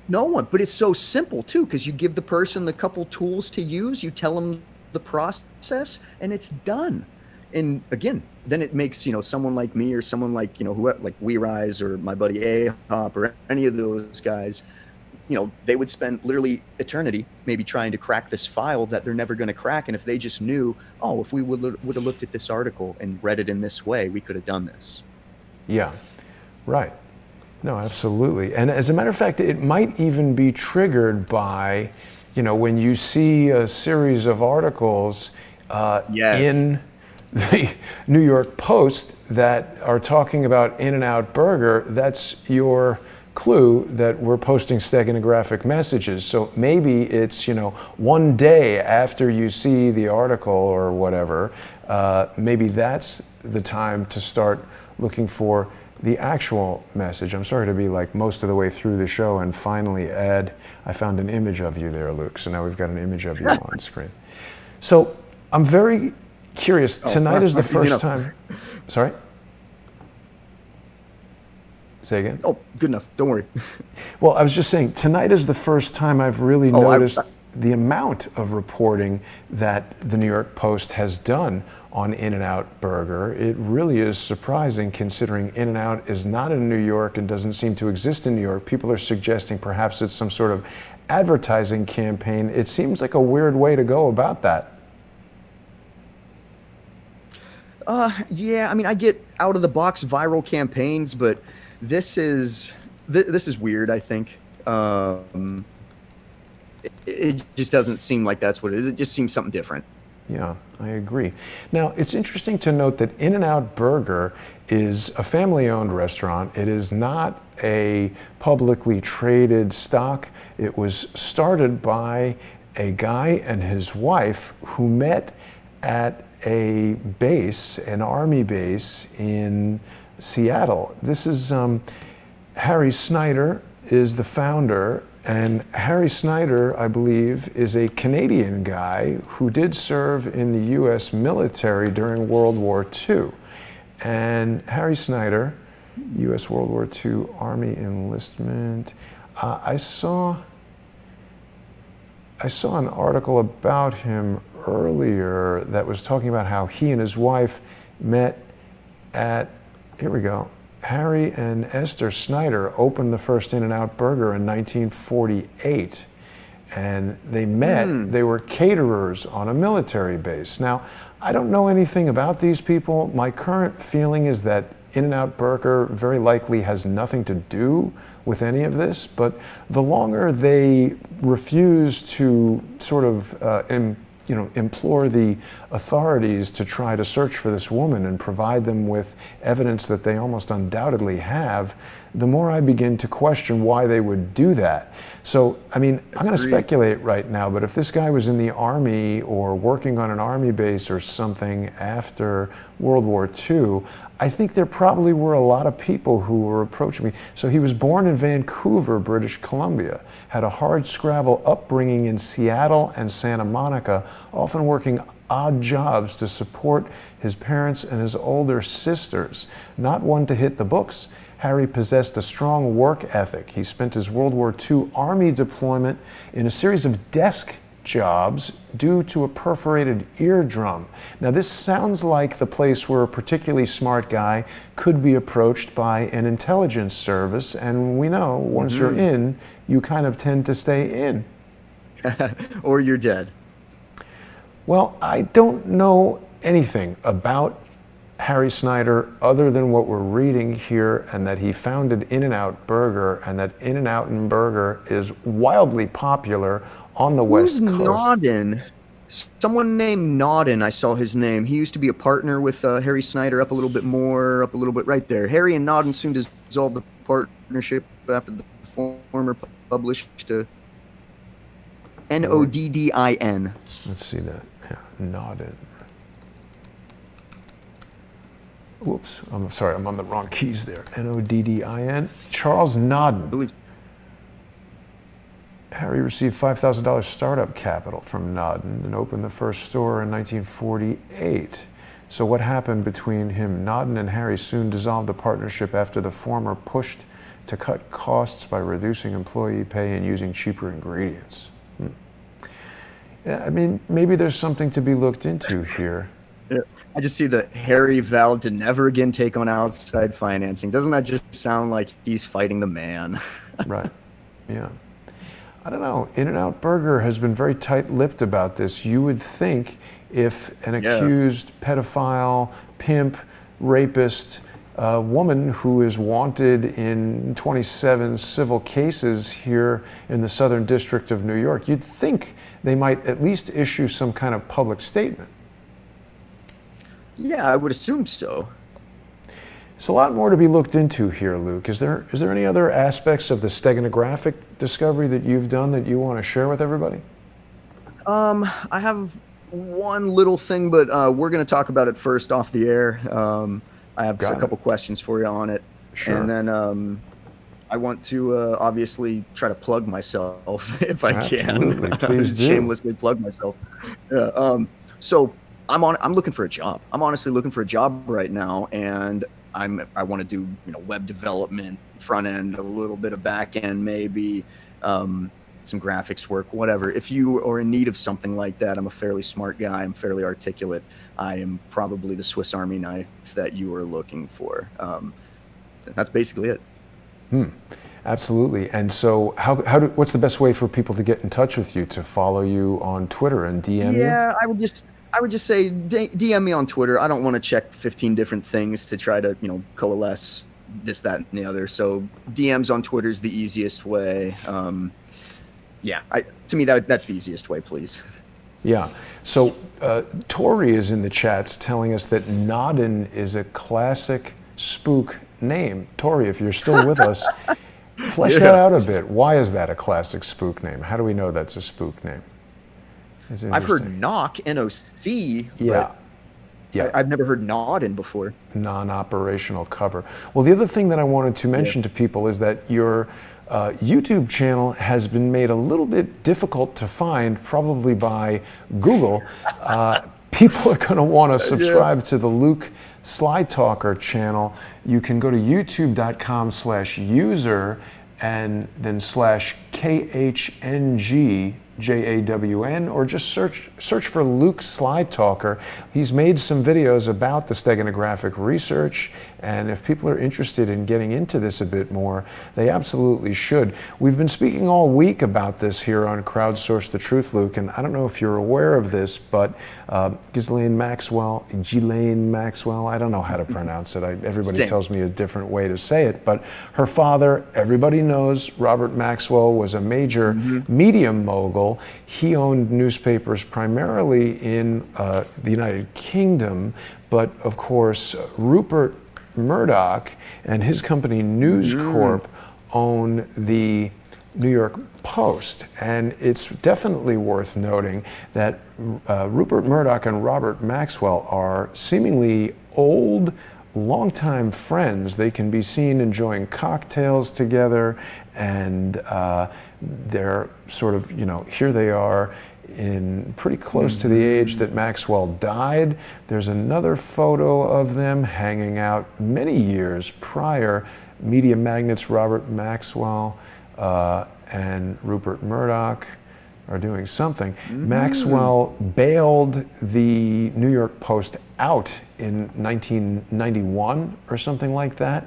No one. But it's so simple, too, because you give the person the couple tools to use, you tell them the process, and it's done. And again, then it makes, someone like me or someone like, like WeRise or my buddy A-Hop or any of those guys, they would spend literally eternity maybe trying to crack this file that they're never going to crack. And if they just knew, oh, if we would have looked at this article and read it in this way, we could have done this. Yeah, right. No, absolutely. And as a matter of fact, it might even be triggered by, when you see a series of articles in the New York Post that are talking about In-N-Out Burger, that's your clue that we're posting steganographic messages. So maybe it's, one day after you see the article or whatever, maybe that's the time to start looking for the actual message. I'm sorry to be like most of the way through the show and finally add, I found an image of you there, Luke. So now we've got an image of you on screen. So I'm very curious. Tonight is the first time. Sorry? Say again? Oh, good enough. Don't worry. Well, I was just saying, tonight is the first time I've really noticed the amount of reporting that the New York Post has done on In-N-Out Burger. It really is surprising considering In-N-Out is not in New York and doesn't seem to exist in New York. People are suggesting perhaps it's some sort of advertising campaign. It seems like a weird way to go about that. Yeah, I mean, I get out of the box viral campaigns, but this is weird, I think. It just doesn't seem like that's what it is. It just seems something different. Yeah, I agree. Now, it's interesting to note that In-N-Out Burger is a family-owned restaurant. It is not a publicly traded stock. It was started by a guy and his wife who met at a base, an army base in Seattle. This is Harry Snyder is the founder, and Harry Snyder, I believe, is a Canadian guy who did serve in the U.S. military during World War II. And Harry Snyder, U.S. World War II Army enlistment. I saw an article about him earlier that was talking about how he and his wife met at, here we go, Harry and Esther Snyder opened the first In-N-Out Burger in 1948. And they met, they were caterers on a military base. Now, I don't know anything about these people. My current feeling is that In-N-Out Burger very likely has nothing to do with any of this, but the longer they refuse to sort of implore the authorities to try to search for this woman and provide them with evidence that they almost undoubtedly have, the more I begin to question why they would do that. So, I mean, I'm going to speculate right now, but if this guy was in the Army or working on an Army base or something after World War II, I think there probably were a lot of people who were approaching me. So he was born in Vancouver, British Columbia, had a hard-scrabble upbringing in Seattle and Santa Monica, often working odd jobs to support his parents and his older sisters. Not one to hit the books, Harry possessed a strong work ethic. He spent his World War II Army deployment in a series of desk jobs due to a perforated eardrum. Now, this sounds like the place where a particularly smart guy could be approached by an intelligence service, and we know once you're in, you kind of tend to stay in. Or you're dead. Well, I don't know anything about Harry Snyder other than what we're reading here, and that he founded In-N-Out Burger, and that In-N-Out Burger is wildly popular on the West Coast. Nodden? Someone named Nodden, I saw his name. He used to be a partner with Harry Snyder, up a little bit right there. Harry and Nodden soon dissolved the partnership after the former published Noddin. Let's see that. Yeah, Nodden. Whoops, I'm sorry, I'm on the wrong keys there. Noddin. Charles Nodden. Harry received $5,000 startup capital from Nodden and opened the first store in 1948. So what happened between him? Nodden and Harry soon dissolved the partnership after the former pushed to cut costs by reducing employee pay and using cheaper ingredients. Yeah, I mean, maybe there's something to be looked into here. Yeah. I just see that Harry vowed to never again take on outside financing. Doesn't that just sound like he's fighting the man? Right, yeah. I don't know. In-N-Out Burger has been very tight-lipped about this. You would think if an accused pedophile, pimp, rapist, woman who is wanted in 27 civil cases here in the Southern District of New York, you'd think they might at least issue some kind of public statement. Yeah, I would assume so. There's a lot more to be looked into here, Luke. Is there any other aspects of the steganographic discovery that you've done that you want to share with everybody? I have one little thing, but we're going to talk about it first off the air. I have a couple questions for you on it. Sure. And then I want to obviously try to plug myself if I Absolutely. can. Please do. Shamelessly plug myself. Yeah. So I'm looking for a job. I'm honestly looking for a job right now, and I want to do web development, front end, a little bit of back end, maybe some graphics work, whatever. If you are in need of something like that, I'm a fairly smart guy. I'm fairly articulate. I am probably the Swiss Army knife that you are looking for. That's basically it. Absolutely. And so what's the best way for people to get in touch with you, to follow you on Twitter and DM you? Yeah, I would just say DM me on Twitter. I don't want to check 15 different things to try to, coalesce this, that, and the other. So DMs on Twitter is the easiest way. Yeah, to me, that's the easiest way, please. Yeah. So Tori is in the chats telling us that Nodden is a classic spook name. Tori, if you're still with us, flesh that out a bit. Why is that a classic spook name? How do we know that's a spook name? I've heard knock, N-O-C. Yeah. Yeah. I've never heard Nodin before. Non-operational cover. Well, the other thing that I wanted to mention to people is that your YouTube channel has been made a little bit difficult to find, probably by Google. People are going to want to subscribe to the Luke Slytalker channel. You can go to youtube.com/user and then /KHNGJAWN, or just search for Luke Slytalker. He's made some videos about the steganographic research, and if people are interested in getting into this a bit more, they absolutely should. We've been speaking all week about this here on Crowdsource the Truth, Luke, and I don't know if you're aware of this, but Ghislaine Maxwell, I don't know how to pronounce it. Everybody tells me a different way to say it, but her father, everybody knows, Robert Maxwell, was a major media mogul. He owned newspapers primarily in the United Kingdom, but of course Rupert Murdoch and his company News Corp own the New York Post, and it's definitely worth noting that Rupert Murdoch and Robert Maxwell are seemingly old, longtime friends. They can be seen enjoying cocktails together, and they're sort of, here they are in pretty close to the age that Maxwell died. There's another photo of them hanging out many years prior. Media magnates Robert Maxwell and Rupert Murdoch are doing something. Maxwell bailed the New York Post out in 1991 or something like that.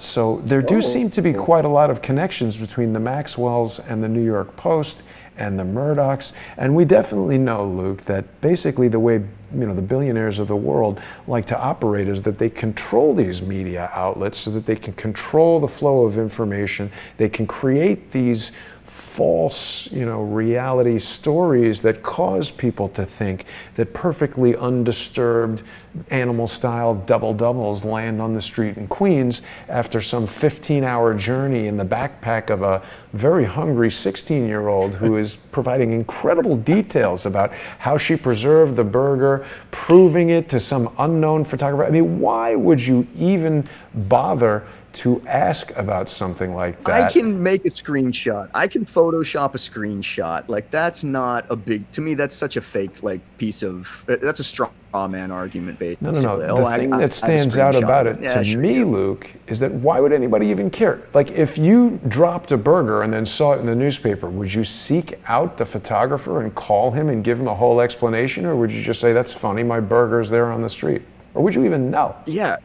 So there do seem to be quite a lot of connections between the Maxwells and the New York Post and the Murdochs. And we definitely know, Luke, that basically the way the billionaires of the world like to operate is that they control these media outlets so that they can control the flow of information. They can create these false, reality stories that cause people to think that perfectly undisturbed animal-style double-doubles land on the street in Queens after some 15-hour journey in the backpack of a very hungry 16-year-old who is providing incredible details about how she preserved the burger, proving it to some unknown photographer. I mean, why would you even bother to ask about something like that? I can make a screenshot. I can Photoshop a screenshot. Like, that's not a big, to me, that's such a fake, piece of, that's a straw man argument, basically. No. The thing that stands out about it to me, Luke, is that why would anybody even care? Like, if you dropped a burger and then saw it in the newspaper, would you seek out the photographer and call him and give him a whole explanation? Or would you just say, that's funny, my burger's there on the street? Or would you even know? Yeah.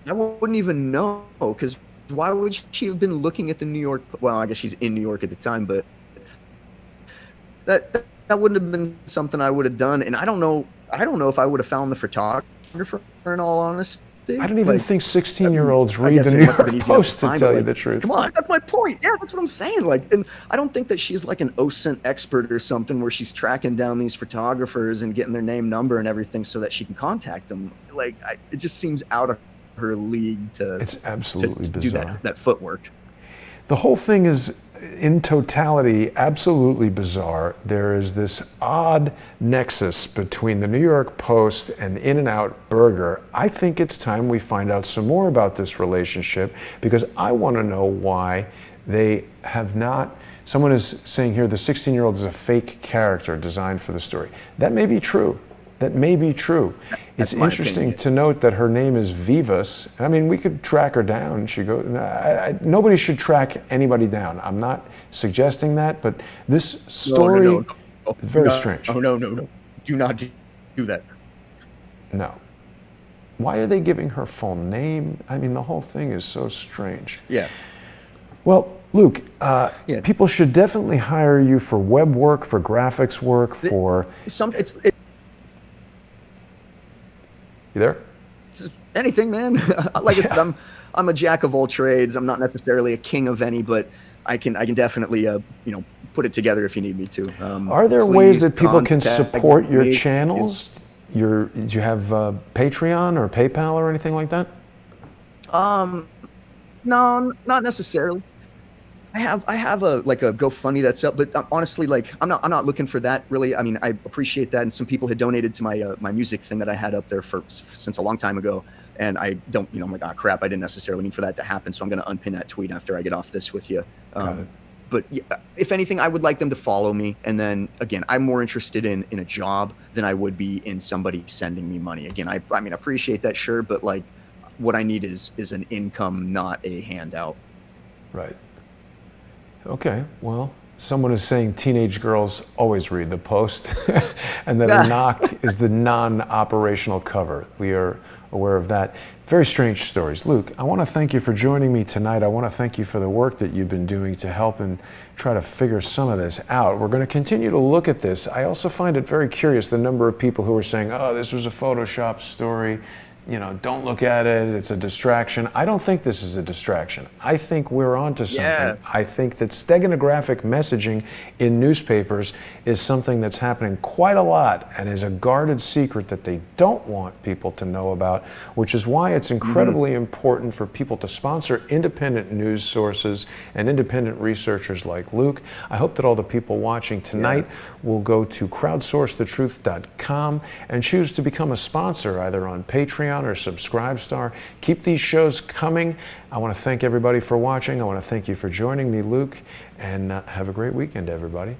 I wouldn't even know, because why would she have been looking at the New York? Well, I guess she's in New York at the time, but that wouldn't have been something I would have done. And I don't know if I would have found the photographer, in all honesty. I don't even think 16-year-olds read the New York Post, to tell you the truth. Come on, that's my point. Yeah, that's what I'm saying. And I don't think that she's like an OSINT expert or something where she's tracking down these photographers and getting their name, number, and everything so that she can contact them. It just seems out of her league to do that footwork. The whole thing is, in totality, absolutely bizarre. There is this odd nexus between the New York Post and In-N-Out Burger. I think it's time we find out some more about this relationship, because I want to know why they have not. Someone is saying here the 16-year-old is a fake character designed for the story. That may be true. That may be true. It's interesting to note that her name is Vivas. I mean, we could track her down. Nobody should track anybody down. I'm not suggesting that, but this story is very strange. No. Do not do that. No. Why are they giving her full name? I mean, the whole thing is so strange. Yeah. Well, Luke, people should definitely hire you for web work, for graphics work, You there? Anything, man. Like I said, I'm a jack of all trades. I'm not necessarily a king of any, but I can definitely put it together if you need me to. Are there ways that people can support your channels? Do you have Patreon or PayPal or anything like that? No, not necessarily. I have a like a GoFundMe that's up, but honestly, like I'm not looking for that really. I mean, I appreciate that, and some people had donated to my my music thing that I had up there for since a long time ago, and I don't, you know, I'm like, oh crap, I didn't necessarily mean for that to happen, so I'm gonna unpin that tweet after I get off this with you. Got it. But yeah, if anything, I would like them to follow me, and then again, I'm more interested in a job than I would be in somebody sending me money. Again, I mean, I appreciate that, sure, but like, what I need is an income, not a handout. Right. Okay, well, someone is saying teenage girls always read the Post, and that a knock is the non-operational cover. We are aware of that. Very strange stories. Luke, I want to thank you for joining me tonight. I want to thank you for the work that you've been doing to help and try to figure some of this out. We're going to continue to look at this. I also find it very curious the number of people who are saying, oh, this was a Photoshop story. You know, don't look at it, it's a distraction. I don't think this is a distraction. I think we're onto something. Yeah. I think that steganographic messaging in newspapers is something that's happening quite a lot and is a guarded secret that they don't want people to know about, which is why it's incredibly important for people to sponsor independent news sources and independent researchers like Luke. I hope that all the people watching tonight will go to crowdsourcethetruth.com and choose to become a sponsor either on Patreon or Subscribestar. Keep these shows coming. I want to thank everybody for watching. I want to thank you for joining me, Luke, and have a great weekend, everybody.